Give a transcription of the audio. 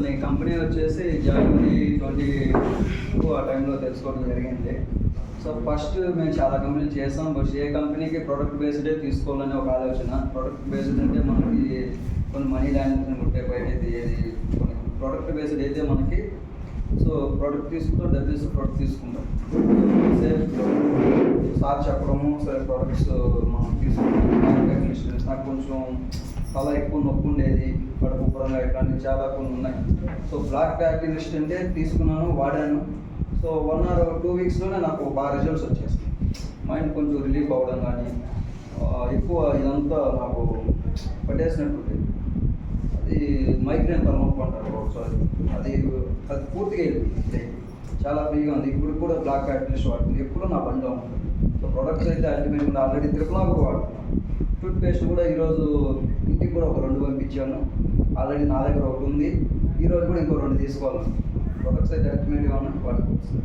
నేను కంపెనీ వచ్చేసి జనవరి 22 ఆ టైంలో తెలుసుకోవడం జరిగింది. సో ఫస్ట్ మేము చాలా కంపెనీలు చేసాం. బట్ ఏ కంపెనీకి ప్రొడక్ట్ బేస్డే తీసుకోవాలనే ఒక ఆలోచన. ప్రొడక్ట్ బేస్డ్ అంటే మనకి కొన్ని మనీ ల్యాండ్ ఉంటే బయట ఏది కొన్ని ప్రొడక్ట్ బేస్డ్ అయితే మనకి సో ప్రోడక్ట్ తీసుకుంటాం, డబ్బులు ప్రోడక్ట్ తీసుకుంటాం. సేల్ సార్ చెప్పడము సరే ప్రోడక్ట్స్ మనం తీసుకుంటాం. నాకు కొంచెం తల ఎక్కువ నొప్పి ఉండేది, కడుపు ఉబ్బరంగా ఇట్లాంటివి చాలా కొన్ని ఉన్నాయి. సో బ్లాక్ క్యాటలిస్ట్ అంటే తీసుకున్నాను, వాడాను. సో 1 or 2 వీక్స్లోనే నాకు బాగా రిజల్ట్స్ వచ్చేస్తాయి. మైండ్ కొంచెం రిలీఫ్ అవ్వడం కానీ ఎక్కువ ఇదంతా నాకు పట్టేసినట్టు. అది మైగ్రేన్ తలనొప్పి అంటారు ఒకసారి, అది పూర్తిగా వెళ్ళింది. చాలా ఫ్రీగా ఉంది. ఇప్పుడు కూడా బ్లాక్ క్యాటలిస్ట్ వాడుతుంది. ఎప్పుడు నా బండిలో ఉంటుంది. సో ప్రొడక్ట్స్ అయితే అల్టిమేట్ ఆల్రెడీ త్రిపులాకు వాడుతున్నాను. టూత్ పేస్ట్ కూడా ఈరోజు ఇంటికి కూడా ఒక 2 పంపించాను. ఆల్రెడీ నా దగ్గర ఒకటి ఉంది. ఈరోజు కూడా ఇంకో 2 తీసుకోవాలి. ప్రొడక్ట్స్ అయితే అల్టిమేట్గా ఉన్నాయి, వాడుకోవచ్చు.